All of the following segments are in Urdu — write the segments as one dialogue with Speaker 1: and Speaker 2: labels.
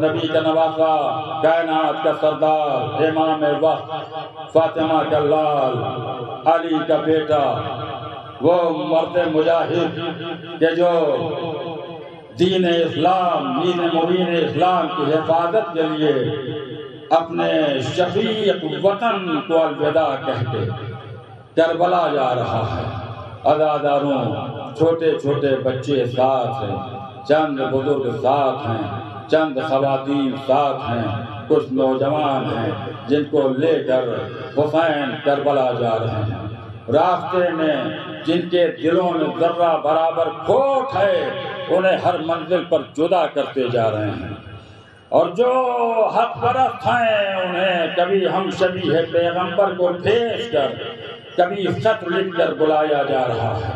Speaker 1: نبی کا نواسا، کائنات کا سردار، امام وقت، فاطمہ کا لال، علی کا بیٹا، وہ مرد مجاہد کہ جو دین اسلام، دین مبین اسلام کی حفاظت کے لیے اپنے شفیق وطن کو الوداع کہہ کے کربلا جا رہا ہے۔ عزاداروں، چھوٹے چھوٹے بچے ساتھ ہیں، چند بزرگ ساتھ ہیں، چند خواتین ساتھ ہیں، کچھ نوجوان ہیں جن کو لے کر حسین کربلا جا رہے ہیں۔ راستے میں جن کے دلوں میں ذرہ برابر کھوٹ ہے انہیں ہر منزل پر جدا کرتے جا رہے ہیں، اور جو حق پرست ہیں انہیں کبھی ہم شبیہ پیغمبر کو بھیج کر، کبھی خط لکھ کر بلایا جا رہا ہے۔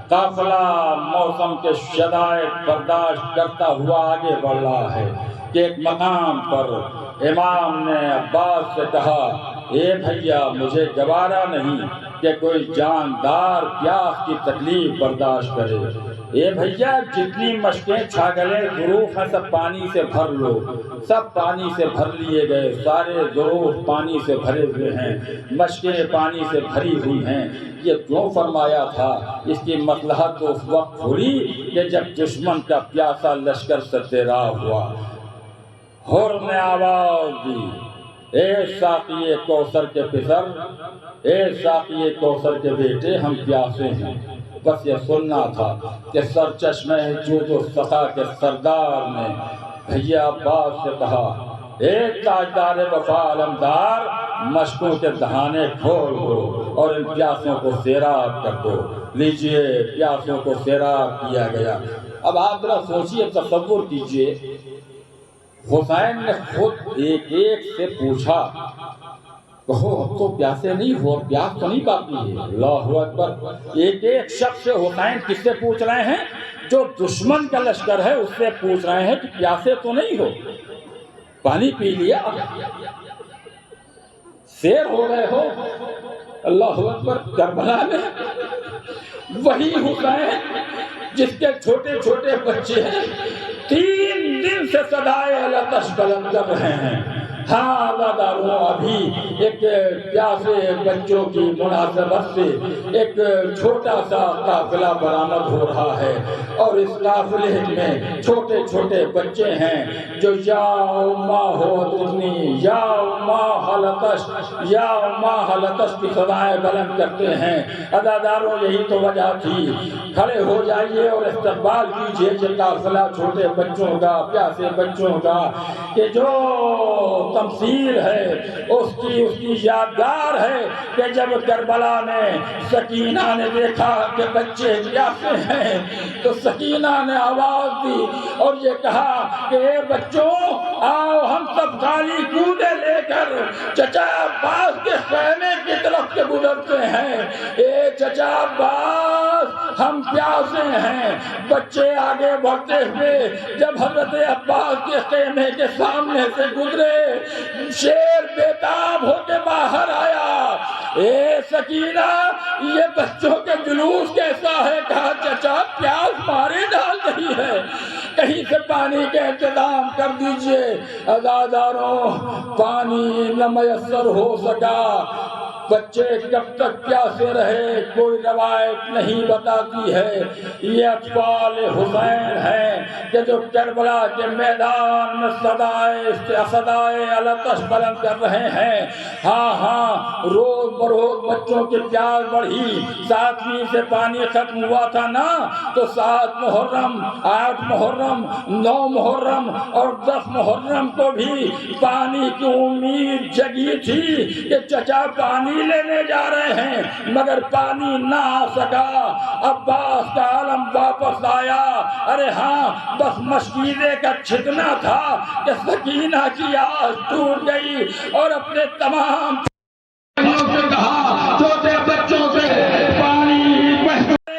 Speaker 1: قافلہ موسم کے شدائد برداشت کرتا ہوا آگے بڑھ رہا ہے کہ ایک مقام پر امام نے عباس سے کہا، اے بھیا مجھے گوارا نہیں کہ کوئی جاندار پیاس کی تکلیف برداشت کرے، اے بھیا جتنی مشکیں چھاگلیں ظروف ہیں سب پانی سے بھر لو۔ سب پانی سے بھر لیے گئے، سارے ظروف پانی سے بھرے ہوئے ہیں، مشکیں پانی سے بھری ہوئی ہیں۔ یہ کیوں فرمایا تھا؟ اس کی مصلحت اس وقت ہوئی کہ جب دشمن کا پیاسا لشکر سے تیرا ہوا۔ حر نے آواز دی، اے ساقی کوثر کے پسر، اے ساقی کوثر کے بیٹے، ہم پیاسے ہیں۔ بس یہ سننا تھا کہ سرچشمہ جود و سخا کے سردار نے بھیا عباس سے کہا، اے تاجدار وفا علمدار، مشکوں کے دہانے کھول دو اور ان پیاسوں کو سیراب کر دو۔ لیجئے پیاسوں کو سیراب کیا گیا۔ اب آپ ذرا سوچئے، تصور کیجئے، حسین نے خود ایک ایک سے پوچھا، کہو اب تو پیاسے نہیں ہو، پیاس تو نہیں باقی ہے۔ اللہ اکبر! ایک ایک شخص سے حسین کس سے پوچھ رہے ہیں؟ جو دشمن کا لشکر ہے اس سے پوچھ رہے ہیں کہ پیاسے تو نہیں ہو، پانی پی لیا، سیر ہو گئے ہو۔ اللہ اکبر! کربلا میں وہی حسین جس کے چھوٹے چھوٹے بچے ہیں 3 دن سے صدائے لتش بلند کر رہے ہیں۔ ہاں عزاداروں، ابھی ایک پیاسے بچوں کی مناسبت سے ایک چھوٹا سا قافلہ برآمد ہو رہا ہے، اور اس قافلے میں چھوٹے چھوٹے بچے ہیں جو یا اماں ہو دنی، یا اماں حلتش، یا اماں حلتش کی صدائیں بلند کرتے ہیں۔ عزاداروں، یہی تو وجہ تھی۔ کھڑے ہو جائیے اور استقبال کیجئے یہ قافلہ چھوٹے بچوں کا، پیاسے بچوں کا، کہ جو تمثیل ہے اس کی یادگار ہے کہ جب کربلا میں سکینہ نے دیکھا کہ بچے پیاسے ہیں تو سکینہ نے آواز دی اور یہ کہا کہ اے بچوں، آؤ ہم سب خالی کودے لے کر چچا عباس کے خیمے کی طرف سے گزرتے ہیں۔ اے چچا عباس، ہم پیاسے ہیں۔ بچے آگے بڑھتے ہوئے جب حضرت عباس کے خیمے کے سامنے سے گزرے، شیر بیتاب ہو کے باہر آیا، اے سکینہ یہ بچوں کے جلوس کیسا ہے؟ کہا چچا پیاس مارے ڈال رہی ہے، کہیں سے پانی کا انتظام کر دیجئے۔ عزاداروں، پانی نہ میسر ہو سکا۔ بچے کب تک پیاسے رہے کوئی روایت نہیں بتاتی ہے۔ یہ اطفال حسین ہیں کہ جو کربلا کے میدان میں صدائے التش بلند کر رہے ہیں۔ ہاں ہاں، روز بروز بچوں کی پیاس بڑھی۔ 7ویں سے پانی ختم ہوا تھا نا، تو 7 محرم، 8 محرم، 9 محرم اور 10 محرم کو بھی پانی کی امید جگی تھی کہ چچا پانی لینے جا رہے ہیں، مگر پانی نہ آ سکا۔ عباس کا عالم واپس آیا۔ ارے ہاں، بس مشکیزے کا چھکنا تھا کہ سکینہ کی آس ٹوٹ گئی اور اپنے تمام سے کہا، چھوٹے بچوں سے پانی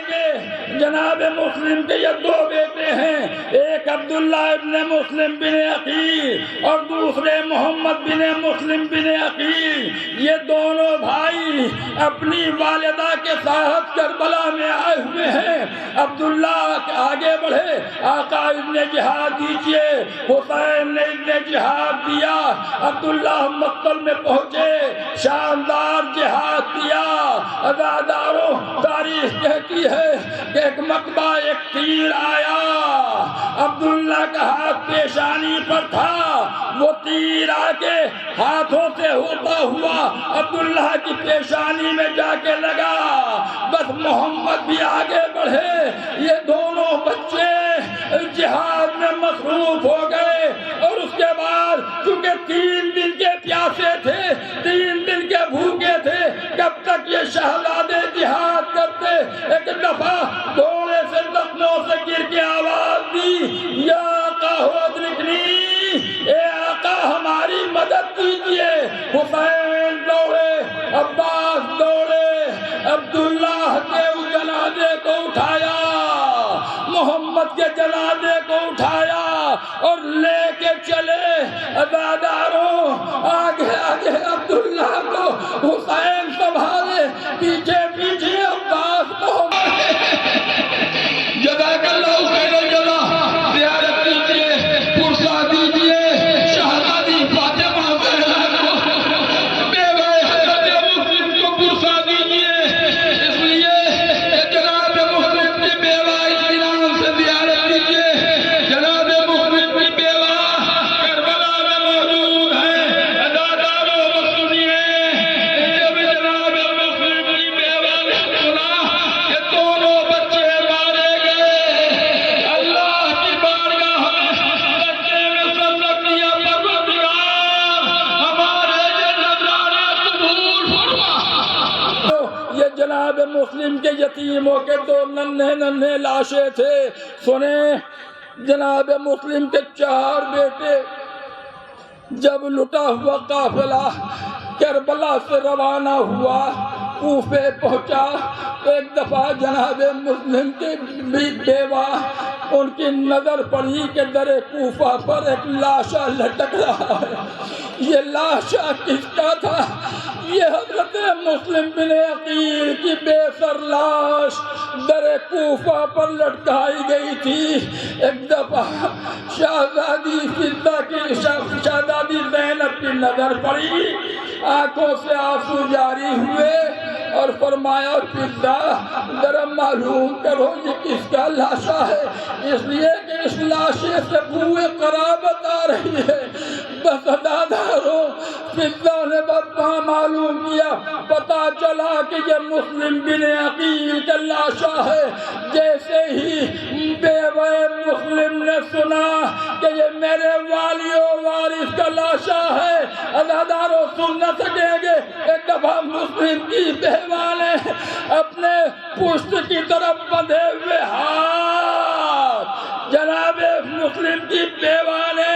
Speaker 1: گے۔ جناب مسلم کے یہ 2 بیٹے ہیں، ایک عبد عبداللہ ابن مسلم بن عقیل اور دوسرے محمد بن مسلم بن عقیل، یہ دونوں بھائی اپنی والدہ کے ساتھ کربلا میں آئے ہوئے ہیں۔ عبداللہ آگے بڑھے، آقا ابن جہاد دیجئے، حسین نے ابن جہاد دیا۔ عبداللہ مقتل میں پہنچے، شاندار جہاد دیا۔ عزاداروں، تاریخ کہتی ہے کہ ایک مرتبہ ایک تیر آیا، عبداللہ کا ہاتھ پیشانی پر تھا، وہ تیر آ کے ہاتھوں سے ہوتا ہوا عبداللہ کی پیشانی میں جا کے لگا۔ بس محمد بھی آگے بڑھے، یہ دونوں بچے جہاد میں مصروف ہو گئے، اور اس کے بعد چونکہ 3 دن کے پیاسے تھے، 3 دن کے بھوکے تھے، کب تک یہ شہزادے جہاد کرتے؟ ایک دفعہ گھوڑے سے زخموں سے گر کے آواز دی، یا آقا ادرکنی، اے آقا ہماری مدد کیجئے۔ حسین دوڑے، عباس دوڑے، عبداللہ کے جنازے کو اٹھایا، محمد کے جنازے کو اٹھایا اور لے کے چلے۔ عزاداروں، آگے آگے عبداللہ کو حسین سنبھالے، پیچھے پیچھے عباس محمد۔ جزاک اللہ خیر الجزا، زیارت کیجئے، پرسہ دیجئے شہزادی فاطمہ زہرا کو، بیوہ حضرت مسلم کو پرسہ دیجئے۔ اس لیے جناب مسلم کی بیوہ اس نام سے زیارت کیجئے۔ جناب مسلم کی بیوہ کربلا میں موجود ہے۔ عزاداروں کو سنیے، جب جناب مسلم کی بیوہ نے سنا کہ دونوں بچے مارے گئے، اللہ کی بارگاہ میں سجدے میں سر رکھ دیا، پروردگار ہمارے یہ نذرانے قبول فرما۔ یہ جناب مسلم کے یتیموں کے 2 ننھے لاشیں تھے۔ سنیں، جناب مسلم کے 4 بیٹے، جب لٹا ہوا قافلہ کربلا سے روانہ ہوا، کوفے پہنچا، تو ایک دفعہ جناب مسلم کی بیوہ، ان کی نظر پڑی کہ در کوفہ پر ایک لاشا لٹک رہا ہے۔ یہ لاشا کس کا تھا؟ یہ حضرت مسلم بن عقیل کی بے سر لاش در کوفہ پر لٹکائی گئی تھی۔ ایک دفعہ شہزادی فضہ کی شہزادی زینب کی نظر پڑی، آنکھوں سے آنسو جاری ہوئے اور فرمایا، فضہ ذرا معلوم کرو یہ کس کا لاشا ہے، اس لیے کہ اس لاشے سے بوئے قرابت آ رہی ہے۔ بس عزاداروں، فضہ نے بابا معلوم کیا، پتا چلا کہ یہ مسلم بن عقیل کا لاشا ہے۔ جیسے ہی بیوہ مسلم نے سنا کہ یہ میرے والی و وارث کا لاشا ہے، عزاداروں سن نہ سکیں گے، ایک دفعہ مسلم کی بیوہ نے اپنے پشت کی طرف بندھے ہوئے ہاتھ، جناب مسلم کی بیوہ نے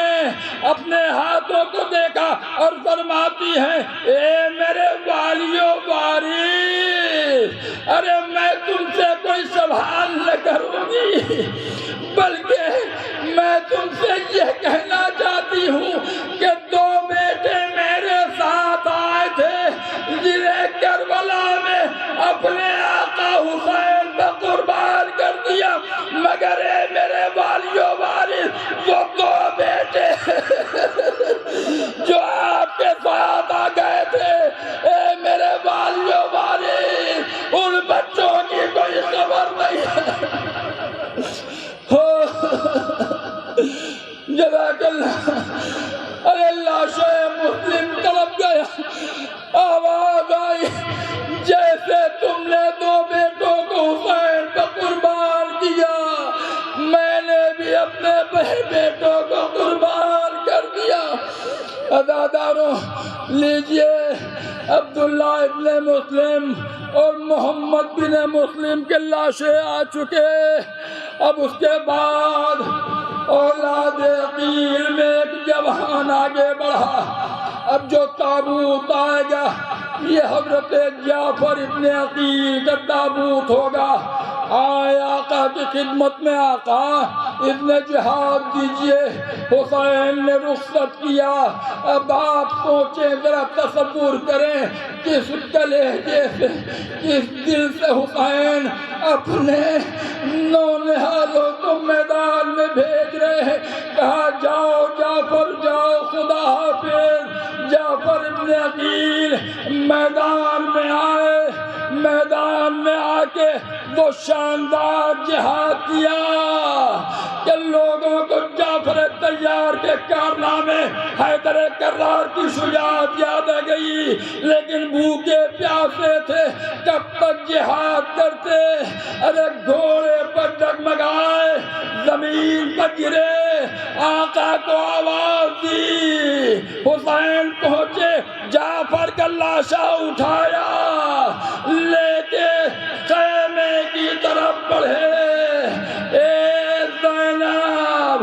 Speaker 1: اپنے ہاتھوں کو دیکھا اور فرماتی ہیں، اے میرے والی و وارث، ارے میں تم سے کوئی سوال نہ کروں گی، بلکہ میں تم سے یہ کہنا چاہتی ہوں کہ 2 بیٹے میرے ساتھ آئے تھے، جنہیں کربلا میں اپنے آقا حسین پر قربان کر دیا، مگر اے میرے والی و وارث، وہ 2 بیٹے جو آپ کے ساتھ آ گئے تھے، اے میرے والی و وارث، ان بچوں کی کوئی خبر نہیں ہے۔ جزاک اللہ۔ ارے لاشے مسلم طرف گیا، آواز آئی، جیسے تم نے 2 بیٹوں کو حسین پر قربان کیا، میں نے بھی اپنے بیٹوں کو قربان کر دیا۔ عزاداروں، لیجئے عبداللہ ابن مسلم اور محمد بن مسلم کے لاشیں آ چکے۔ اب اس کے بعد اولاد عقیل میں ایک جوان آگے بڑھا، اب جو تابوت آئے گا یہ حضرت جعفر ابن عقیل کا تابوت ہوگا۔ آئے آقا کی خدمت میں، آقا اذن جہاد دیجئے۔ حسین نے رخصت کیا۔ اب آپ سوچیں، ذرا تصور کریں، کس کلیجے سے، کس دل سے حسین اپنے نونہالوں کو میدان میں بھیج رہے ہیں۔ کہا جاؤ جعفر جاؤ، خدا حافظ۔ جعفر ابن عقیل میدان میں آئے، میدان میں آ کے وہ شاندار جہاد کیا کہ لوگوں کو جعفر طیار کے کارنامے، حیدر کرار کی شجاعت یاد آ گئی، لیکن بھوکے پیاسے تھے، کب تک جہاد کرتے؟ ارے گھوڑے پر ڈگمگائے، زمین پر گرے، آقا کو آواز دی، حسین پہنچے، جعفر کا لاشا اٹھایا، لے کے خیمے کی طرف بڑھے۔ اے زینب،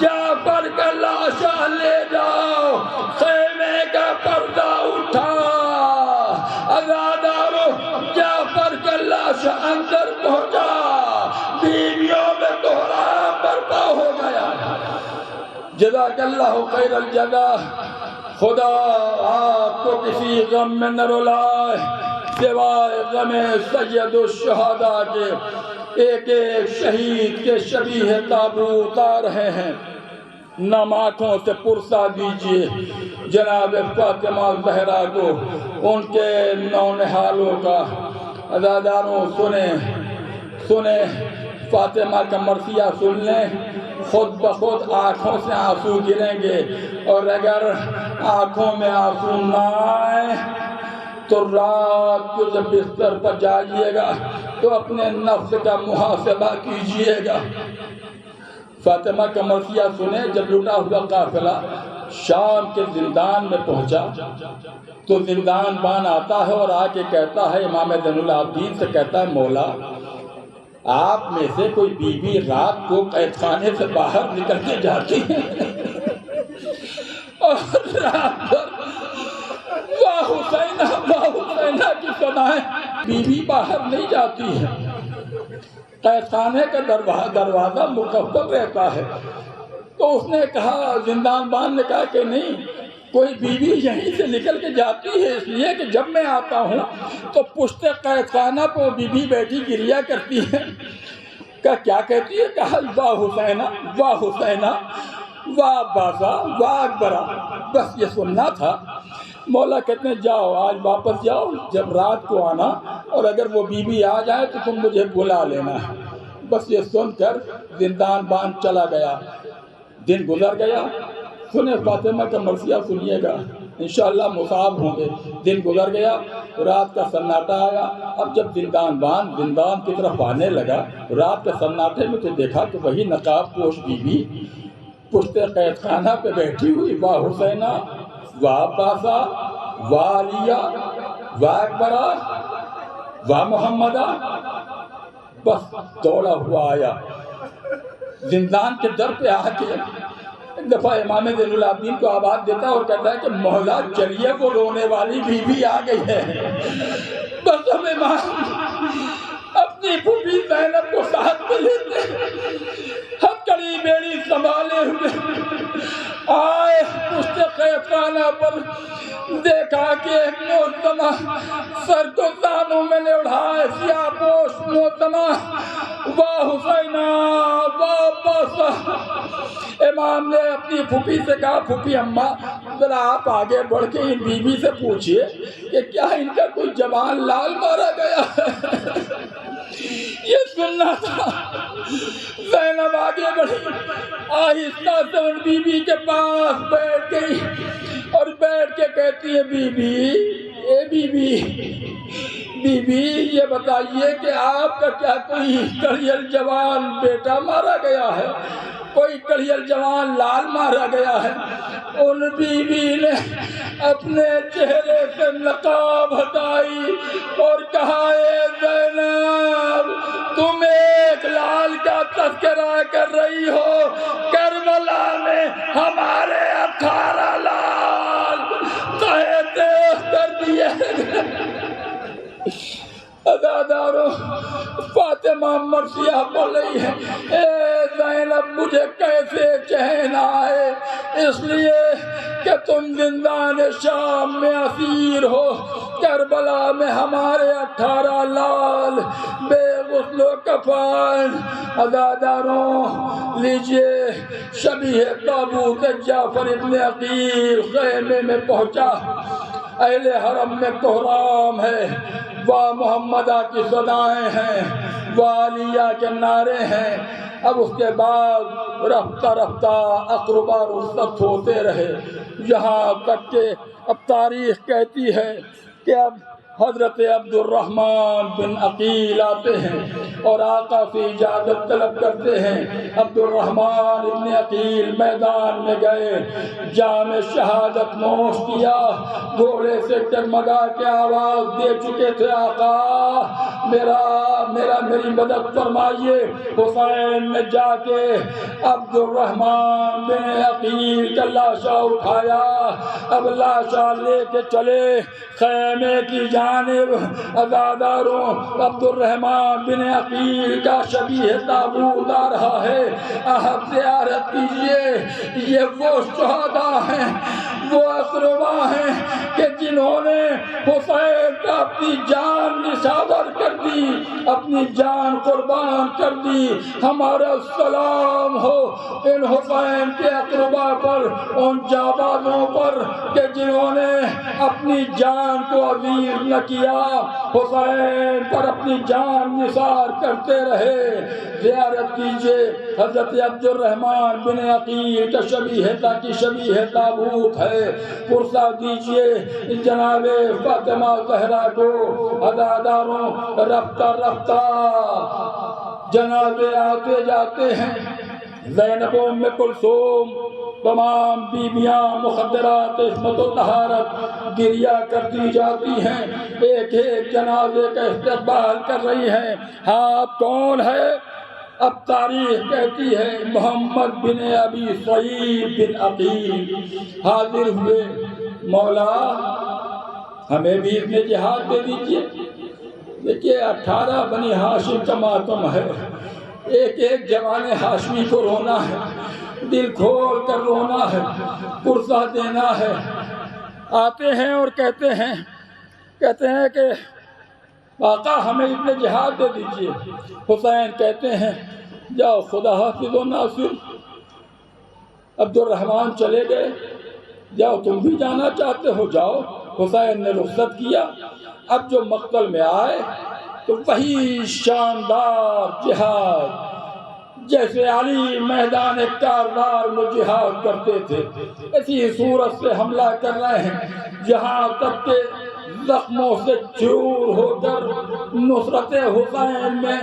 Speaker 1: جعفر کا لاشا لے جاؤ، خیمے کا پردہ اٹھا۔ عزادارو، جعفر کا لاشا اندر پہنچا، بیویوں میں کوہرام برپا ہو گیا۔ جزاک اللہ خیر الجزا۔ خدا آپ کو کسی غم میں نہ رلائے سوائے غم سید الشہداء کے۔ ایک ایک شہید کے شبیہ تابوت آ رہے ہیں، نم آنکھوں سے پرسا دیجئے جناب فاطمہ زہرا کو، ان کے نونہالوں کا۔ عزاداروں سنیں فاطمہ کا مرثیہ سن لیں، خود بخود آنکھوں سے آنسو گریں گے، اور اگر آنکھوں میں آنسو نہ آئے تو رات کو جب بستر پر جائیے گا تو اپنے نفس کا محاسبہ کیجئے گا۔ فاطمہ کا مرثیہ سنیں، جب لٹا ہوا قافلہ شام کے زندان میں پہنچا تو زندان بان آتا ہے اور آ کے کہتا ہے، امام زین العابدین سے کہتا ہے، مولا آپ میں سے کوئی بی بی رات کو قید خانے سے باہر نکل کے جاتی ہے اور رات بھر واہ حسینہ کی سنائیں، بی بی باہر نہیں جاتی ہے، قید خانے کا دروازہ مقفل رہتا ہے۔ تو اس نے کہا، زندان بان نے کہا کہ نہیں، کوئی بیوی یہیں سے نکل کے جاتی ہے، اس لیے کہ جب میں آتا ہوں تو پشت قید خانہ پہ وہ بیوی بیٹھی گریا کرتی ہے۔ کہا کیا کہتی ہے؟ کہا واہ حسینہ واہ حسینہ واہ عباسہ واہ اکبرہ، بس یہ سننا تھا۔ مولا کہتے ہیں جاؤ، آج واپس جاؤ، جب رات کو آنا، اور اگر وہ بیوی آ جائے تو تم مجھے بلا لینا ہے۔ بس یہ سن کر زندان بان چلا گیا۔ دن گزر گیا، سنیں فاطمہ کا مرثیہ سنیے گا، انشاءاللہ مصاب ہوں گے۔ دن گزر گیا، رات کا سناٹا آیا۔ اب جب زندان بان زندان کی طرف آنے لگا، رات کے سناٹے میں تو دیکھا کہ وہی نقاب پوش بیوی پشت قید خانہ پہ بیٹھی ہوئی، واہ حسینہ واہ عباسہ واہ علیہ واہ اکبرہ واہ محمدہ۔ بس دوڑا ہوا آیا، زندان کے در پہ آ کے ایک دفعہ امام زین العابدین کو آواز دیتا ہے اور کہتا ہے کہ مولا چلیے، وہ رونے والی بیوی آ گئی ہے۔ بس ہم امام اپنی پھوپھی زینب کو ساتھ میں لیتے ہم کڑی بیڑی سنبھالے ہوئے آئے، پشت قید خانہ پر دیکھا کہ ایک محترمہ سر کو دانوں میں نے اڑھائے، سیاہ پوش محترمہ، واہ حسینہ واہ عباسہ۔ امام نے اپنی پھوپھی سے کہا، پھوپھی اماں ذرا آپ آگے بڑھ کے ان بیوی سے پوچھئے کہ کیا ان کا کوئی جوان لال مارا گیا ہے؟ یہ سننا تھا۔ زینب آگے بڑھی، آہستہ سے ان بیوی کے پاس بیٹھ گئی اور بیٹھ کے کہتی ہے، بی بی یہ بتائیے کہ آپ کا کیا کوئی کڑیل جوان بیٹا مارا گیا ہے، کوئی کڑیل جوان لال مارا گیا ہے؟ ان بیوی نے اپنے چہرے سے نقاب ہٹائی اور کہا، اے زینب تم ایک لال کا تذکرہ کر رہی ہو، کربلا میں ہمارے 18 لال تہہ تیغ کر دیے۔ اداداروں فاطمہ مرثیہ بول رہی ہے اے زینب مجھے کیسے چین آئے، اس لیے کہ تم زندان شام میں اسیر ہو، کربلا میں ہمارے 18 لال بے غسل و کفن۔ عزاداروں لیجئے شبیہ تابوت جعفر ابن عقیل خیمے میں پہنچا، اہل حرم میں کوہرام ہے، واہ محمدہ کی صدائیں ہیں، واہ علیہ کے نعرے ہیں۔ اب اس کے بعد رفتہ رفتہ اقربا رخصت ہوتے رہے، یہاں تک کہ اب تاریخ کہتی ہے کہ اب حضرت عبد الرحمن بن عقیل آتے ہیں اور آقا سے اجازت طلب کرتے ہیں۔ عبد الرحمن بن عقیل میدان میں گئے، جام شہادت نوش کیا، گھوڑے سے ڈگمگا کے آواز دے چکے تھے آقا میری مدد فرمائیے۔ حسین نے جا کے عبد الرحمن بن عقیل کا لاشا اٹھایا، اب لاشا لے کے چلے خیمے کی جانب۔ عزاداروں عبد الرحمن بن عقیل کا شبیہ تابوت آ رہا ہے، آپ زیارت کیجئے، یہ وہ شہداء ہیں، وہ اقربا ہیں کہ جنہوں نے حسین کا اپنی جان نثار کر دی، اپنی جان قربان کر دی۔ ہمارا سلام ہو ان حسین کے اقربا پر، ان جانبازوں پر کہ جنہوں نے اپنی جان کو عزیز نہ کیا، حسین پر اپنی جان نثار کرتے رہے۔ زیارت کیجئے حضرت عبد الرحمن بن عقیل کا شبیہ تابوت ہے، پرسہ دیجئے جناب فاطمہ زہرا کو۔ عزاداروں رفتہ رفتہ جنازے آتے جاتے ہیں، زینب و ام کلثوم تمام بیویاں مخدرات عصمت و طہارت گریہ کرتی جاتی ہیں، ایک ایک جنازے کا استقبال کر رہی ہیں۔ ہاں کون ہے؟ اب تاریخ کہتی ہے محمد بن ابی سعید بن عقیل حاضر ہوئے، مولا ہمیں بھی ابن جہاد دے دیجئے۔ دیکھیے 18 بنی ہاشم کا ماتم ہے، ایک ایک جوان ہاشمی کو رونا ہے، دل کھول کر رونا ہے، پرسہ دینا ہے۔ آتے ہیں اور کہتے ہیں کہ آقا ہمیں ابن جہاد دے دیجئے۔ حسین کہتے ہیں جاؤ خدا حافظ و ناصر۔ عبد الرحمن چلے گئے، جاؤ تم بھی جانا چاہتے ہو جاؤ۔ حسین نے رخصت کیا۔ اب جو مقتل میں آئے تو وہی شاندار جہاد جیسے علی میدان کارزار میں جہاد کرتے تھے، اسی صورت سے حملہ کر رہے ہیں، جہاں تک کہ زخموں سے چور ہو کر نصرت حسین میں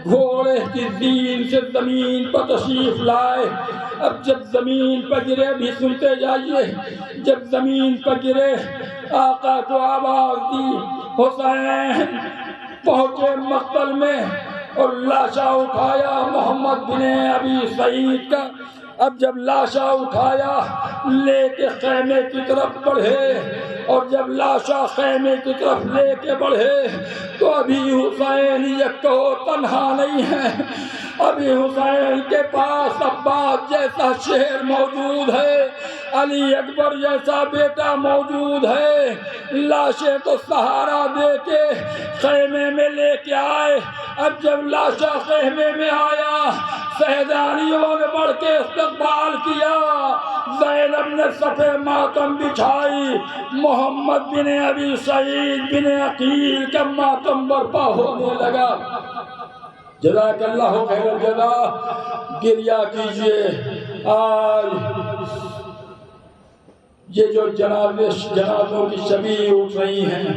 Speaker 1: گھوڑے کی زین سے زمین پر تشریف لائے۔ اب جب زمین پر گرے بھی سنتے جائیے، جب زمین پر گرے آقا کو آواز دی، حسین پہنچے مقتل میں اور لاشا اٹھایا محمد بن ابی سعید کا۔ اب جب لاشا اٹھایا لے کے خیمے کی طرف بڑھے، اور جب لاشا خیمے کی طرف لے کے بڑھے تو ابھی حسین یکو تنہا نہیں ہے، ابھی حسین کے پاس عباس جیسا شہر موجود ہے، علی اکبر جیسا بیٹا موجود ہے۔ لاشیں تو سہارا دے کے خیمے میں لے کے آئے۔ اب جب لاشا خیمے میں آیا، سہدانیوں نے بڑھ کے استقبال کیا، زینب نے صفِ ماتم بچھائی، محمد بن ابی سعید بن عقیل کا ماتم برپا ہونے لگا۔ جزاک اللہ خیر الجزا۔ گریہ کیجئے۔ آج یہ جو جنازوں کی شبیہ اٹھ رہی ہیں،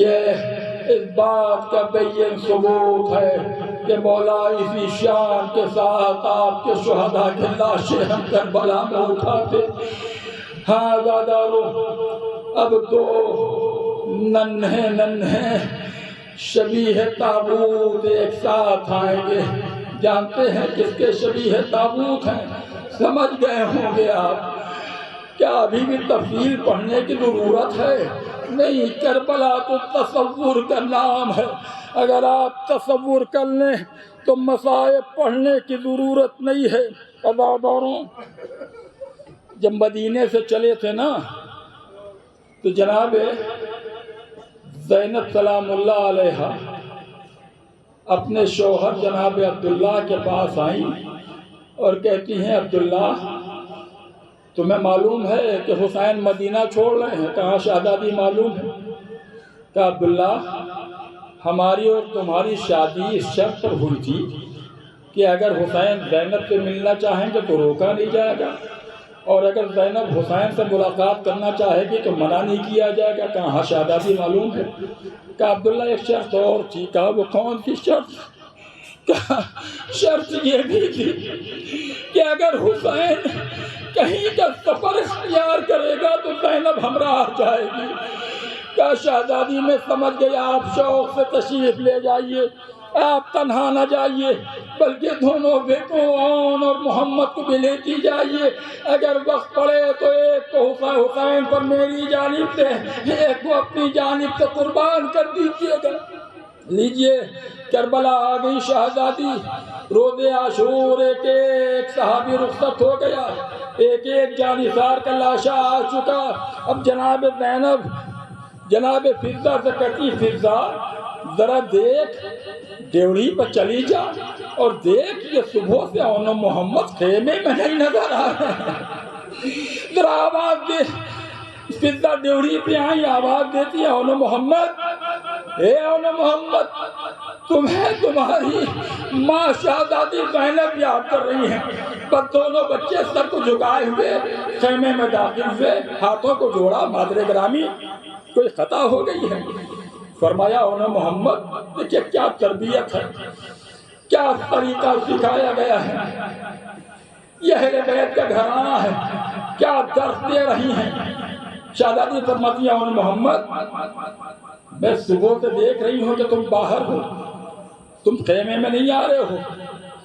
Speaker 1: یہ اس بات کا بین ثبوت ہے کہ مولا اسی شان کے ساتھ آپ کے شہداء کی لاشیں ہم کربلا میں اٹھاتے۔ ہاں زادارو، اب دو ننھے شبیہ تابوت ایک ساتھ آئیں گے۔ جانتے ہیں کس کے شبیہ تابوت ہیں؟ سمجھ گئے ہوں گے آپ۔ کیا ابھی بھی تفصیل پڑھنے کی ضرورت ہے؟ نہیں، کربلا تو تصور کا نام ہے. اگر آپ تصور کر لیں تو مصائب پڑھنے کی ضرورت نہیں ہے. عزاداروں، جب مدینے سے چلے تھے نا تو جناب زینب سلام اللہ علیہ اپنے شوہر جناب عبداللہ کے پاس آئیں اور کہتی ہیں عبداللہ تمہیں معلوم ہے کہ حسین مدینہ چھوڑ رہے ہیں؟ کہا شہزادی معلوم ہے. کہا عبداللہ ہماری اور تمہاری شادی اس شرط پر ہوئی تھی کہ اگر حسین زینب سے ملنا چاہیں گے تو روکا نہیں جائے گا، اور اگر زینب حسین سے ملاقات کرنا چاہے گی تو منع نہیں کیا جائے گا. کہا ہاں شہزادی معلوم ہے. کہا عبداللہ ایک شرط اور تھی. کہا وہ کون سی شرط؟ کہا شرط یہ بھی تھی کہ اگر حسین کہیں کا سفر اختیار کرے گا تو زینب ہمراہ جائے گی. کہا شہزادی میں سمجھ گیا، آپ شوق سے تشریف لے جائیے، آپ تنہا نہ جائیے بلکہ دونوں بیٹوں اون اور محمد کو بھی لیتی جائیے. اگر وقت پڑے تو ایک کو حسین پر میری جانب سے، ایک کو اپنی جانب سے قربان کر دیجیے گا. لیجئے کربلا آ گئی شہزادی. روز عاشور ایک ایک صحابی رخصت ہو گیا، ایک ایک جانثار کا لاشا آ چکا. اب جناب زینب جناب فضہ سے کہتی فضہ ذرا دیکھ ڈیوڑی پر چلی جا اور دیکھ یہ صبح سے اون محمد خیمے میں نہیں نظر آ رہے ہیں. ذرا آواز دے. فضہ ڈیوڑی پہ آئی، آواز دیتی ہے اون محمد، اے اون محمد تمہیں تمہاری ماں شہزادی زینب یاد کر رہی ہیں. پر دونوں بچے سر کو جھکائے ہوئے خیمے میں داخل ہوئے، ہاتھوں کو جوڑا. مادر گرامی کوئی خطا ہو گئی ہے. فرمایا اون محمد دیکھیں کیا تربیت ہے، کیا طریقہ سکھایا گیا ہے. یہ اہل بیت کا گھرانہ ہے، کیا درس دے رہی ہیں. شہزادی فرماتی ہے اون محمد میں صبح سے دیکھ رہی ہوں کہ تم باہر ہو، تم خیمے میں نہیں آ رہے ہو.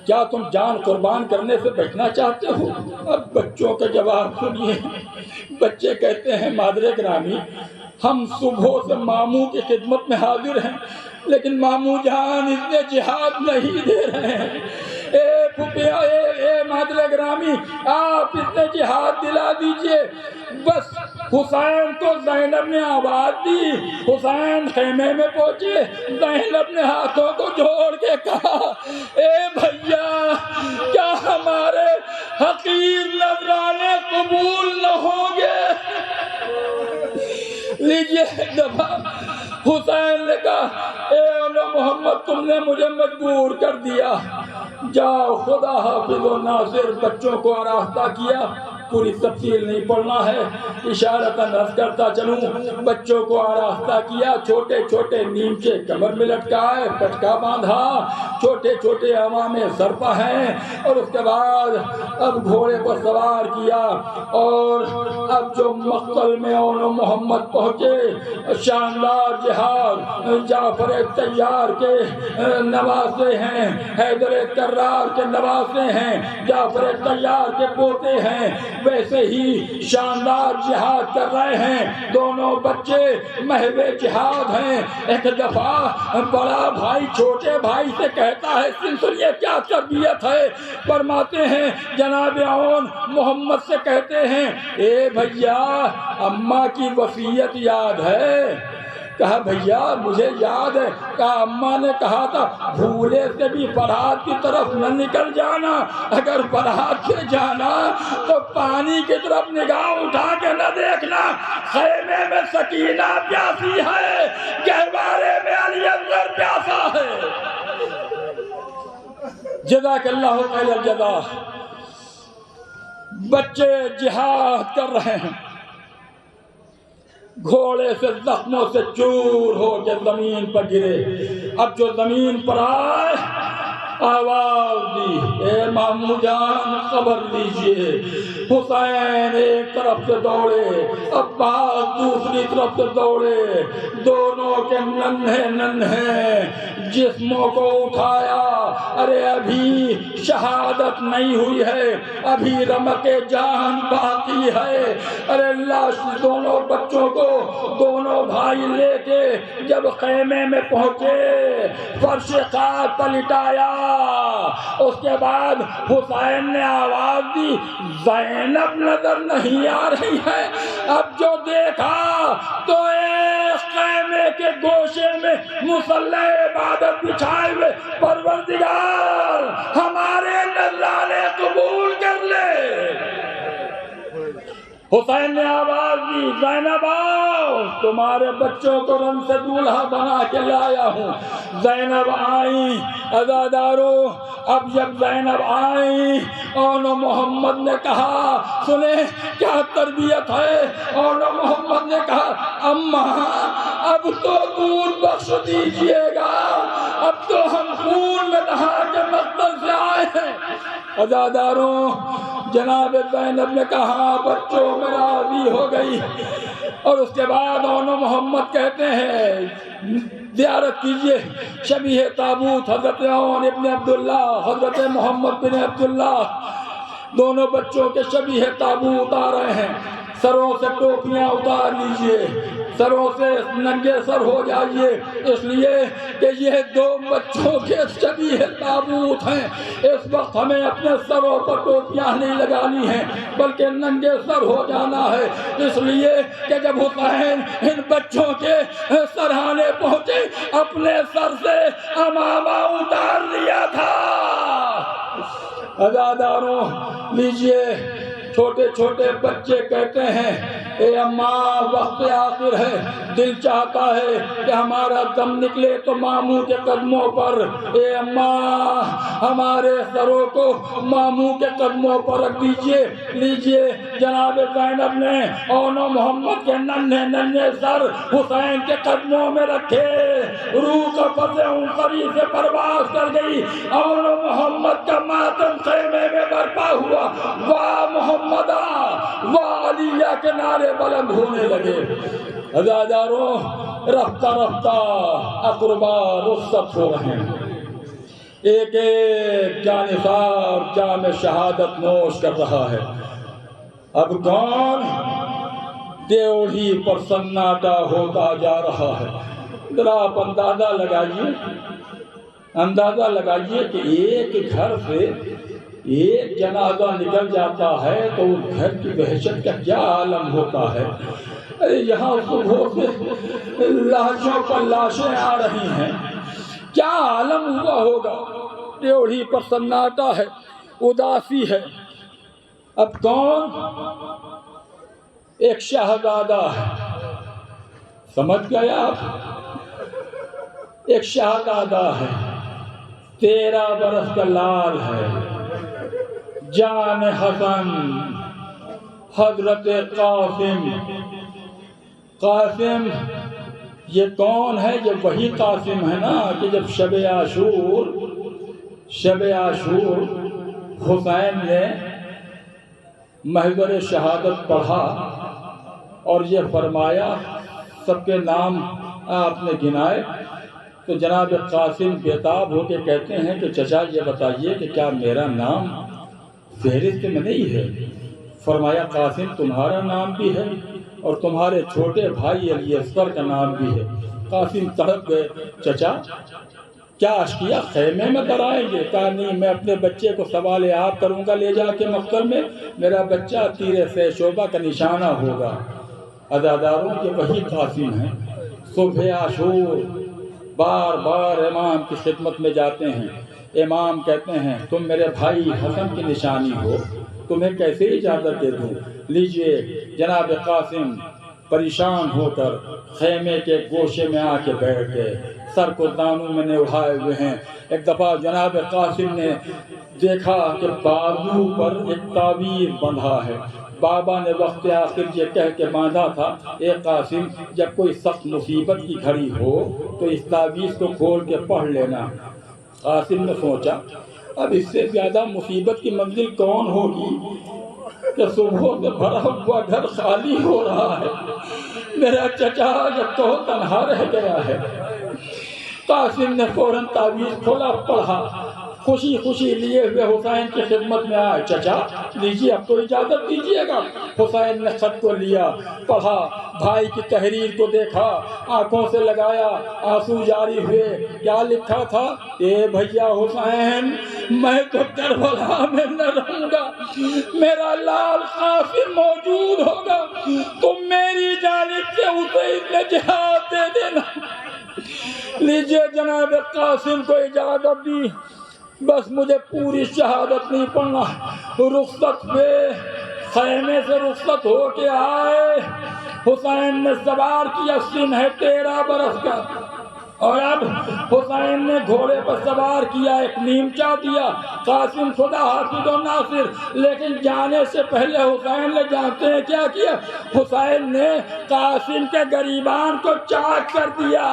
Speaker 1: کیا تم جان قربان کرنے سے بچنا چاہتے ہو؟ اب بچوں کا جواب سنیے. بچے کہتے ہیں مادر گرامی ہم صبح سے ماموں کی خدمت میں حاضر ہیں لیکن ماموں جان اتنے جہاد نہیں دے رہے ہیں. اے پھوپھیا، اے مادر گرامی آپ اتنے جہاد دلا دیجئے. بس حسین کو زینب نے آواز دی، حسین خیمے میں پہنچے، زینب نے ہاتھوں کو جوڑ کے کہا اے بھیا کیا ہمارے حقیر نذرانے قبول نہ ہوں گے؟ لیجئے دفعہ. حسین نے کہا اے اون محمد تم نے مجھے مجبور کر دیا، جاؤ خدا حافظ و ناصر. بچوں کو آراستہ کیا. پوری تفصیل نہیں پڑھنا ہے، اشارتاً عرض کرتا چلوں. بچوں کو آراستہ کیا، چھوٹے چھوٹے نیمچے کمر میں لٹکائے، پٹکا باندھا، چھوٹے چھوٹے عوامے سرپا ہیں، اور اس کے بعد اب گھوڑے پر سوار کیا. اور اب جو مقتل میں اون محمد پہنچے، شاندار جہاد، جعفر طیار کے نواسے ہیں، حیدر کرار کے نواسے ہیں، جعفر طیار کے پوتے ہیں، ویسے ہی شاندار جہاد کر رہے ہیں. دونوں بچے محو جہاد ہیں. ایک دفعہ بڑا بھائی چھوٹے بھائی سے کہتا ہے سنیے کیا تربیت ہے. فرماتے ہیں جناب اون محمد سے کہتے ہیں اے بھیا اماں کی وصیت یاد ہے؟ کہا بھیا مجھے یاد ہے. کہا اماں نے کہا تھا بھولے سے بھی فرات کی طرف نہ نکل جانا، اگر فرات سے جانا تو پانی کی طرف نگاہ اٹھا کے نہ دیکھنا. خیمے میں سکینہ پیاسی ہے، گہوارے میں علی اصغر پیاسا ہے. جزاک اللہ خیر الجزا. بچے جہاد کر رہے ہیں، گھوڑے سے زخموں سے چور ہو کے زمین پر گرے. اب جو زمین پر آئے آواز دی اے ماموں جان خبر لیجئے. حسین ایک طرف سے دوڑے، عباس دوسری طرف سے دوڑے. دونوں کے ننھے ننھے جسموں کو اٹھایا، ارے ابھی شہادت نہیں ہوئی ہے، ابھی رمق جان باقی ہے۔ ارے اللہ دونوں بچوں کو دونوں بھائی لے کے جب خیمے میں پہنچے، فرش خاک پر لٹایا، اس کے بعد حسین نے آواز دی، زینب نظر نہیں آ رہی ہے۔ اب جو دیکھا تو ایک خیمے کے گوشے میں مصلی عبادت بچھائے ہوئے، پروردگار ہمارے نذرانے قبول کر لے۔ حسین نے آواز دی، زینب آؤ، تمہارے بچوں کو رن سے دولہا بنا کے لایا ہوں۔ زینب آئیں، عزادارو، اب جب زینب آئیں، اون محمد نے کہا، سنیں کیا تربیت ہے، اون محمد نے کہا، اماں اب تو دودھ بخش دیجئے گا، اب تو ہم خون میں نہا کے مقتل سے آئے ہیں۔ عزاداروں، جناب زینب نے کہا بچوں میں راضی ہو گئی، اور اس کے بعد اون محمد کہتے ہیں زیارت کیجئے شبیہ تابوت حضرت عون ابن عبداللہ، حضرت محمد بن عبداللہ، دونوں بچوں کے شبیہ تابوت آ رہے ہیں۔ سروں سے ٹوپیاں اتار لیجئے، سروں سے ننگے سر ہو جائیے، اس لیے کہ یہ دو بچوں کے شبیہ تابوت ہیں۔ اس وقت ہمیں اپنے سروں پر ٹوپیاں نہیں لگانی ہیں بلکہ ننگے سر ہو جانا ہے، اس لیے کہ جب حسین ان بچوں کے سرہانے پہنچے اپنے سر سے امامہ اتار لیا تھا۔ عزاداروں لیجئے، چھوٹے چھوٹے بچے کہتے ہیں، اے اماں وقت آخر ہے، دل چاہتا ہے کہ ہمارا دم نکلے تو ماموں کے قدموں پر، اے اماں ہمارے سروں کو ماموں کے قدموں پر رکھ دیجئے۔ لیجئے جناب زینب نے اون محمد کے ننھے ننھے سر حسین کے قدموں میں رکھے، روح کا فضے عنصری سے پرواز کر گئی۔ اون محمد کا ماتم خیمے میں برپا ہوا، واہ محمدہ واہ علیہ کے نعرے بلند ہونے لگے۔ عزاداروں، رفتہ رفتہ اقربا رخصت ہو رہے ہیں، ایک ایک جانثار جام شہادت نوش کر رہا ہے۔ اب کون دیوڑی پر سناٹا ہوتا جا رہا ہے۔ ذرا آپ اندازہ لگائیے کہ ایک گھر سے ایک جنازہ نکل جاتا ہے تو اس گھر کی وحشت کا کیا عالم ہوتا ہے۔ ارے یہاں صبح سے لاشوں پر لاشیں آ رہی ہیں، کیا عالم ہوا ہوگا۔ ڈیوڑی پر سناٹا ہے، اداسی ہے۔ اب کون؟ ایک شہزادہ ہے، سمجھ گئے آپ؟ ایک شہزادہ ہے، 13 برس کا لال ہے، جان حسن، حضرت قاسم۔ یہ کون ہے؟ یہ وہی قاسم ہے نا کہ جب شب عاشور حسین نے محضر شہادت پڑھا اور یہ فرمایا، سب کے نام آپ نے گنائے، تو جناب قاسم بےتاب ہو کے کہتے ہیں کہ چچا یہ بتائیے کہ کیا میرا نام فہرست میں نہیں ہے؟ فرمایا قاسم تمہارا نام بھی ہے اور تمہارے چھوٹے بھائی علی اصغر کا نام بھی ہے۔ قاسم تڑپ گئے، چچا کیا اشکیا خیمے میں کرائیں گے؟ کہا نہیں، میں اپنے بچے کو سوال آپ کروں گا لے جا کے مقتل میں، میرا بچہ تیر سے شعبہ کا نشانہ ہوگا۔ عزاداروں کے وہی قاسم ہیں، صبح عاشور بار بار امام کی خدمت میں جاتے ہیں۔ امام کہتے ہیں تم میرے بھائی حسن کی نشانی ہو، تمہیں کیسے اجازت دے دوں؟ لیجئے جناب قاسم پریشان ہو کر خیمے کے گوشے میں آ کے بیٹھ گئے، سر کو دانوں میں نے اٹھائے ہوئے ہیں۔ ایک دفعہ جناب قاسم نے دیکھا کہ بازو پر ایک تعویذ بندھا ہے۔ بابا نے وقت آخر یہ کہہ کے باندھا تھا، اے قاسم جب کوئی سخت مصیبت کی گھڑی ہو تو اس تعویذ کو کھول کے پڑھ لینا۔ قاسم نے سوچا اب اس سے زیادہ مصیبت کی منزل کون ہوگی کہ صبح سے بھرا ہوا گھر خالی ہو رہا ہے، میرا چچا جب تو تنہا رہ گیا ہے۔ قاسم نے فوراً تعویذ کھولا، پڑھا، خوشی خوشی لیے ہوئے حسین کی خدمت میں آئے، چچا لیجیے اب تو اجازت دیجیے گا۔ حسین نے خط کو لیا، پڑھا، بھائی کی تحریر کو دیکھا، آنکھوں سے لگایا، آنسو جاری ہوئے۔ کیا لکھا تھا؟ اے بھیا حسین، میں تو کربلا میں نہ رہوں گا، میرا لال قاسم موجود ہوگا، تم میری جانب سے اسے جہاد دے دینا۔ لیجیے جناب قاسم کو اجازت دی، بس مجھے پوری شہادت نہیں پڑھنا۔ رخصت ہوئے، خیمے سے رخصت ہو کے آئے، حسین نے سوار کیا، سن ہے 13 برس کا، اور اب حسین نے گھوڑے پر سوار کیا، ایک نیمچا دیا، قاسم خدا حافظ و ناصر۔ لیکن جانے سے پہلے حسین نے جانتے ہیں کیا کیا؟ حسین نے قاسم کے گریبان کو چاک کر دیا۔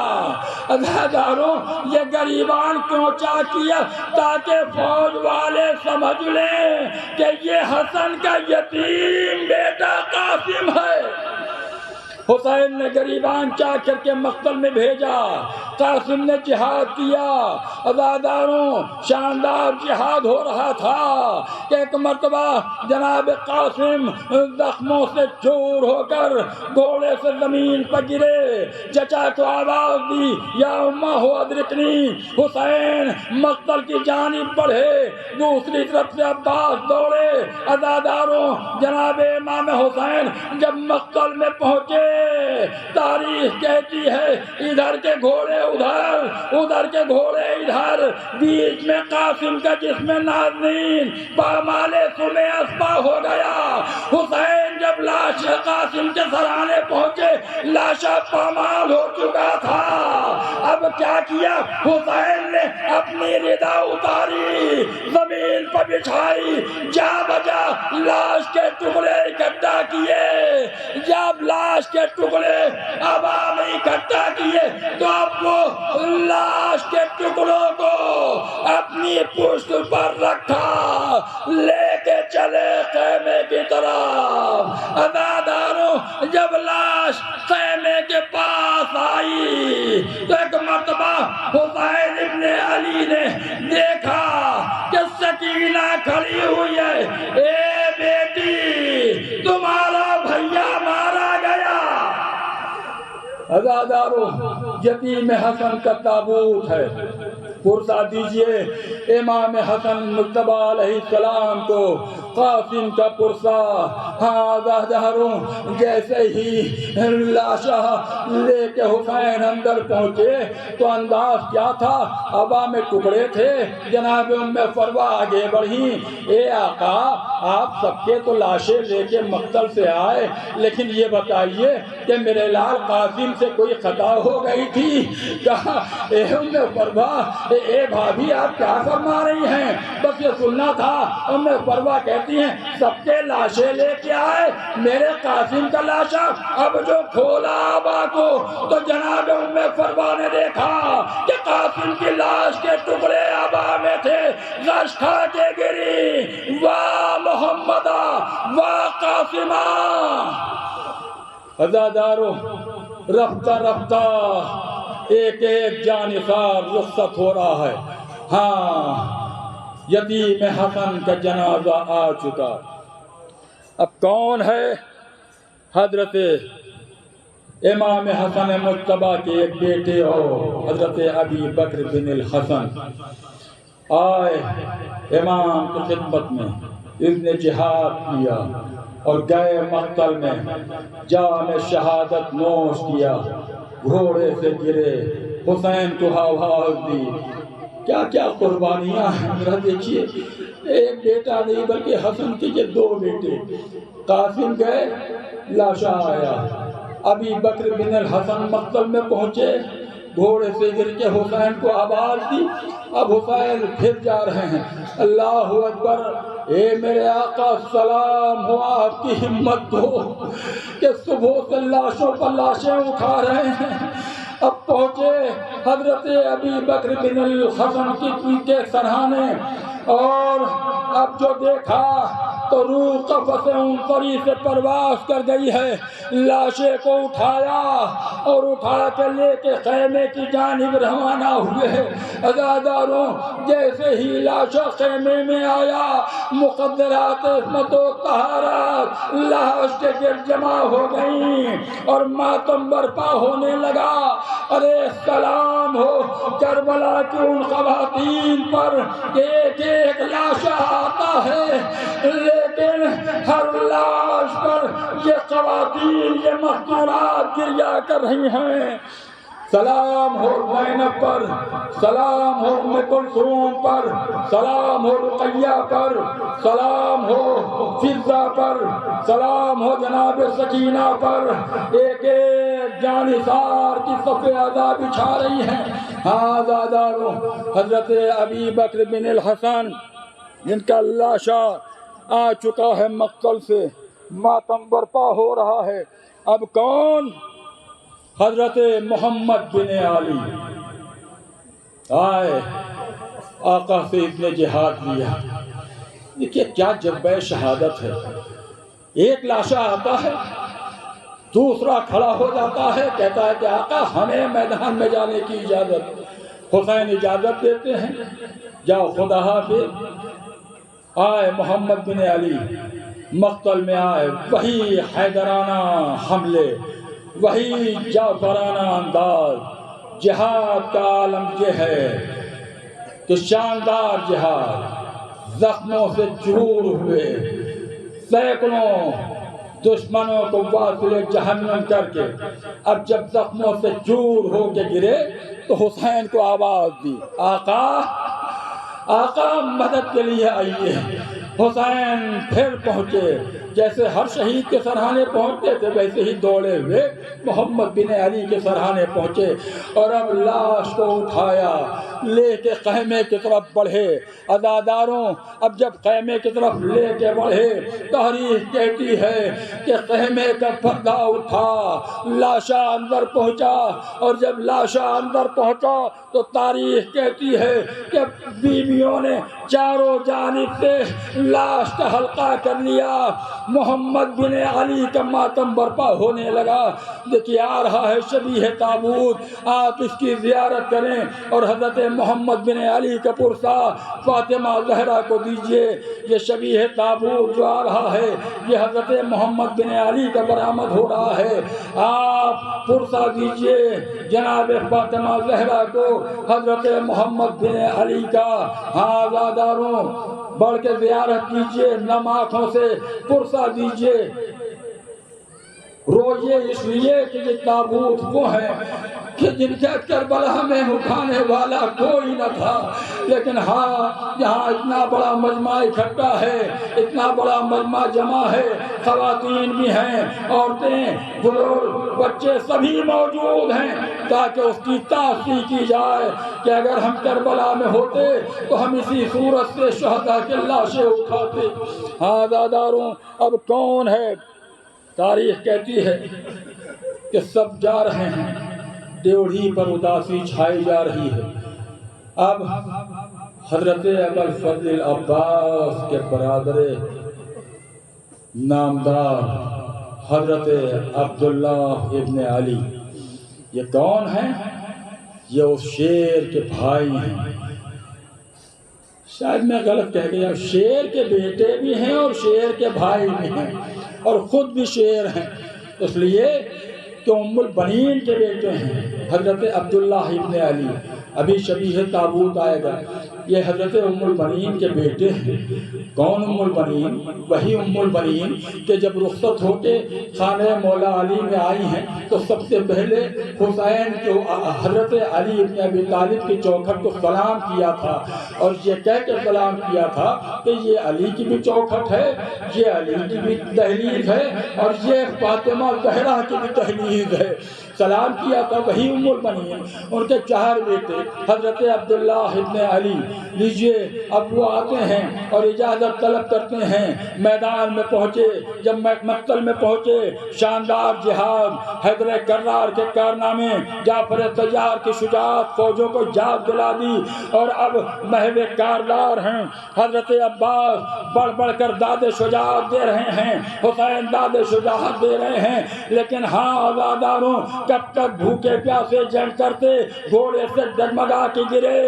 Speaker 1: عزاداروں، یہ گریبان کیوں چاک کیا؟ تاکہ فوج والے سمجھ لیں کہ یہ حسن کا یتیم بیٹا قاسم ہے۔ حسین نے گریبان چاک کر کے مقتل میں بھیجا، قاسم نے جہاد کیا۔ عزاداروں، شاندار جہاد ہو رہا تھا کہ ایک مرتبہ جناب قاسم زخموں سے چور ہو کر گھوڑے سے زمین پر گرے، چچا کو آواز دی، یا اماں ہو ادرکنی۔ حسین مقتل کی جانب بڑھے، دوسری طرف سے عباس دوڑے۔ عزاداروں، جناب امام حسین جب مقتل میں پہنچے، تاریخ کہتی ہے ادھر کے گھوڑے ادھر، ادھر کے گھوڑے ادھر، بیچ میں قاسم کا جسم نازنین پامال سمے اسپا ہو گیا۔ حسین جب لاش قاسم کے سرانے پہنچے، لاشا پامال ہو چکا تھا۔ اب کیا کیا؟ حسین نے اپنی ردا اتاری، زمین پر بچھائی، جا بجا لاش کے ٹکڑے اکٹھا کیے۔ جب لاش کے ٹکڑے ہوا میں اکٹھا کیے تو اب وہ لاش کے ٹکڑوں کو اپنی پشت پر رکھا، لے کے چلے خیمے کی طرف۔ عزاداروں، جب لاش خیمے کے پاس آئی تو ایک مرتبہ حسین ابن علی نے دیکھا کہ سکینہ کھڑی ہوئی ہے۔ اے بیٹی، تمہارا بھیا مارا گیا۔ عزاداروں، یتیم حسن کا تابوت ہے، پرسا دیجئے امام حسن مجتبی علیہ السلام کو قاسم کا پرسا۔ ہاں عزاداروں، جیسے ہی لاشا لے کے حسین اندر پہنچے تو انداز کیا تھا؟ ہوا میں ٹکڑے تھے۔ جناب ام فروہ آگے بڑھی، اے آقا، آپ سب کے تو لاشیں لے کے مقتل سے آئے، لیکن یہ بتائیے کہ میرے لال قاسم سے کوئی خطا ہو گئی تھی؟ کہا اے ام فروہ، اے بھابھی، آپ کیا فرما رہی ہیں؟ بس یہ سننا تھا۔ ام فروہ کہتی ہیں سب کے لاشیں لے کے آئے، میرے قاسم کا لاشا اب جو کھولا آبا کو تو جناب ام فروہ نے دیکھا کہ قاسم کی لاش کے ٹکڑے آبا میں تھے۔ غش کھا کے گری، واہ محمدہ، واہ قاسمہ۔ عزاداروں، رفتہ رفتہ ایک ایک جانثار رخصت ہو رہا ہے۔ ہاں، یتیم حسن کا جنازہ آ چکا۔ اب کون ہے؟ حضرت امام حسن مجتبی کے ایک بیٹے اور حضرت ابی بکر بن الحسن آئے امام کی خدمت میں، اس نے جہاد کیا اور گئے مقتل میں، جام شہادت نوش کیا، گھوڑے سے گرے، حسین کو آواز دی۔ کیا کیا قربانیاں ہیں، ذرا دیکھیے، ایک بیٹا نہیں بلکہ حسن کے یہ 2 بیٹے۔ قاسم گئے، لاشا آیا، ابی بکر بن الحسن مقتل میں پہنچے، گھوڑے سے گر کے حسین کو آواز دی۔ اب حسین پھر جا رہے ہیں۔ اللہ اکبر، اے میرے آقا، سلام ہو آپ کی ہمت کو کہ صبح سے لاشوں پر لاشیں اٹھا رہے ہیں۔ اب پہنچے حضرت ابی بکر بن الحسن کی کے سرہانے، اور اب جو دیکھا تو روح قفس عنقری سے پرواز کر گئی ہے. لاشے کو اٹھایا اور اٹھا کے لے کے خیمے کی جانب روانہ ہوئے. عزاداروں جیسے ہی لاشا خیمے میں آیا مقدرات عصمت و طہارت لاش کے گرد جمع ہو گئیں اور ماتم برپا ہونے لگا. ارے سلام ہو کربلا کی ان خواتین پر کہ ایک ایک لاشا آتا ہے لیکن ہر لاش پر یہ خواتین یہ مستورات گریا کر رہی ہیں. سلام ہو زینب پر، سلام ہو ام کلثوم پر، سلام ہو رقیہ پر، سلام ہو فضہ پر، سلام ہو جناب سکینہ پر. ایک ایک جانثار کی صف اعضا بچھا رہی ہیں. ہاں زاداروں حضرت ابی بکر بن الحسن جن کا لاشا آ چکا ہے مقتل سے، ماتم برپا ہو رہا ہے. اب کون؟ حضرت محمد بن علی آئے، آقا سے اس نے جہاد لیا. دیکھیے کیا جذبہ شہادت ہے. ایک لاشا آتا ہے، دوسرا کھڑا ہو جاتا ہے، کہتا ہے کہ آقا ہمیں میدان میں جانے کی اجازت. حسین اجازت دیتے ہیں، جاؤ خدا حافظ. آئے محمد بن علی مقتل میں آئے، وہی حیدرانہ حملے، وہی جعفرانہ انداز. جہاد کا عالم یہ ہے کہ شاندار جہاد، زخموں سے چور ہوئے، سینکڑوں دشمنوں کو واصل جہنم کر کے اب جب زخموں سے چور ہو کے گرے تو حسین کو آواز دی، آقا آقا مدد کے لیے آئیے. حسین پھر پہنچے، جیسے ہر شہید کے سرحانے پہنچتے تھے ویسے ہی دوڑے ہوئے محمد بن علی کے سرحانے پہنچے اور اب لاش کو اٹھایا لے کے خیمے کی طرف بڑھے. عزاداروں اب جب خیمے کی طرف لے کے بڑھے تاریخ کہتی ہے کہ خیمے کا پردہ اٹھا، لاشا اندر پہنچا اور جب لاشا اندر پہنچا تو تاریخ کہتی ہے کہ بیویوں نے چاروں جانب سے لاش کا حلقہ کر لیا. محمد بن علی کا ماتم برپا ہونے لگا. دیکھیے آ رہا ہے شبیہ تابوت، آپ اس کی زیارت کریں اور حضرت محمد بن علی کا پرسہ فاطمہ زہرا کو دیجئے. یہ شبیہ تابوت جو آ رہا ہے یہ حضرت محمد بن علی کا برآمد ہو رہا ہے. آپ پرسہ دیجئے جناب فاطمہ زہرا کو حضرت محمد بن علی کا. ہاں زاداروں بڑھ کے زیارت کیجئے، نم آنکھوں سے پرسہ دیجئے. روئیے اس لیے کہ یہ تابوت وہ ہیں کہ جن کے کربلا میں اٹھانے والا کوئی نہ تھا، لیکن ہاں یہاں اتنا بڑا مجمع اکٹھا ہے، اتنا بڑا مجمع جمع ہے، خواتین بھی ہیں، عورتیں، بزرگ، بچے سبھی موجود ہیں تاکہ اس کی تاثیر کی جائے کہ اگر ہم کربلا میں ہوتے تو ہم اسی صورت سے شہداء کے لاشیں اٹھاتے. ہاں زاداروں اب کون ہے؟ تاریخ کہتی ہے کہ سب جا رہے ہیں، ڈیوڑھی پر اداسی چھائی جا رہی ہے. اب حضرت ابوالفضل عباس کے برادر نامدار حضرت عبداللہ ابن علی، یہ کون ہیں؟ یہ اس شیر کے بھائی ہیں. شاید میں غلط کہہ گیا، شیر کے بیٹے بھی ہیں اور شیر کے بھائی بھی ہیں اور خود بھی شیر ہیں، اس لیے کہ ام البنین کے بیٹے ہیں حضرت عبداللہ ابن علی. ابھی شبیہ تابوت آئے گا. یہ حضرت ام البنین کے بیٹے ہیں. کون ام البنین؟ وہی ام البنین کہ جب رخصت ہو کے خانہ مولا علی میں آئی ہیں تو سب سے پہلے حسین کو حضرت علی ابن ابی طالب کی چوکھٹ کو سلام کیا تھا اور یہ کہہ کے سلام کیا تھا کہ یہ علی کی بھی چوکھٹ ہے، یہ علی کی بھی دہلیز ہے اور یہ فاطمہ زہرا کی بھی دہلیز ہے. سلام کیا تھا وہی ام المؤمنین، ان کے 4 بیٹے حضرت عبداللہ ابن علی، لیجئے اب وہ آتے ہیں اور اجازت طلب کرتے ہیں، میدان میں پہنچے، جب مقتل میں پہنچے، شاندار جہاد، حیدر کرار کے کارنامے، جعفر طیار کی شجاعت فوجوں کو یاد دلا دی، اور اب محو کاردار ہیں حضرت عباس، بڑھ بڑھ کر داد شجاعت دے رہے ہیں، حسین داد شجاعت دے رہے ہیں، لیکن ہاں عزاداروں کب تک بھوکے پیاسے جنگ کرتے، گھوڑے سے ڈگمگا کے گرے،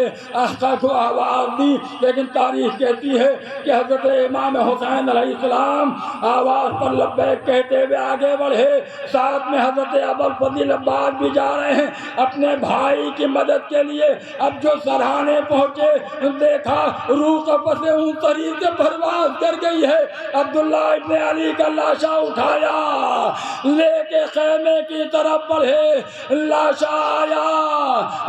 Speaker 1: آقا کو آواز دی، لیکن تاریخ کہتی ہے کہ حضرت امام حسین علیہ السلام آواز پر لبیک کہتے ہوئے آگے بڑھے، ساتھ میں حضرت ابوالفضل عباس بھی جا رہے ہیں اپنے بھائی کی مدد کے لیے۔ اب جو سرہانے پہنچے، دیکھا روح قفس اونطری سے پرواز کر گئی ہے، عبداللہ ابن علی کا لاشا اٹھایا، لے کے خیمے کی طرف بڑھے، لاشا آیا،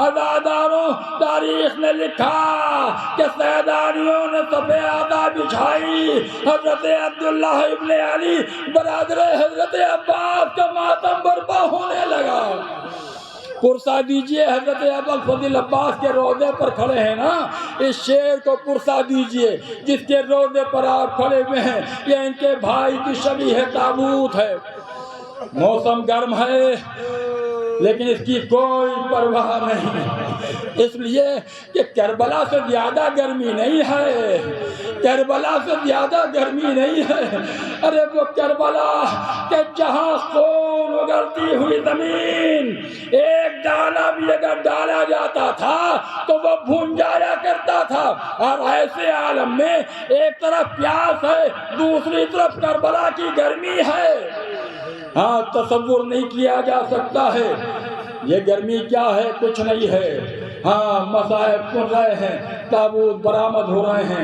Speaker 1: عزاداروں تاریخ نے لکھا کہ سیدانیوں نے صفِ عزا بچھائی، حضرت عبداللہ ابن علی برادر حضرت عباس کا ماتم برپا ہونے لگا۔ پرسا دیجئے، حضرت ابوالفضل عباس کے روضے پر کھڑے ہیں نا، اس شعر کو پرسا دیجئے جس کے روضے پر آپ کھڑے ہوئے ہیں، یہ ان کے بھائی کی شبیہ تابوت ہے۔ موسم گرم ہے لیکن اس کی کوئی پرواہ نہیں، اس لیے کہ کربلا سے زیادہ گرمی نہیں ہے، کربلا سے زیادہ گرمی نہیں ہے۔ ارے وہ کربلا کہ جہاں خون اگلتی ہوئی زمین، ایک دانہ بھی اگر ڈالا جاتا تھا تو وہ بھون جایا کرتا تھا، اور ایسے عالم میں ایک طرف پیاس ہے، دوسری طرف کربلا کی گرمی ہے۔ ہاں تصور نہیں کیا جا سکتا ہے یہ گرمی کیا ہے، کچھ نہیں ہے۔ ہاں مصائب سن رہے ہیں، تابوت برآمد ہو رہے ہیں۔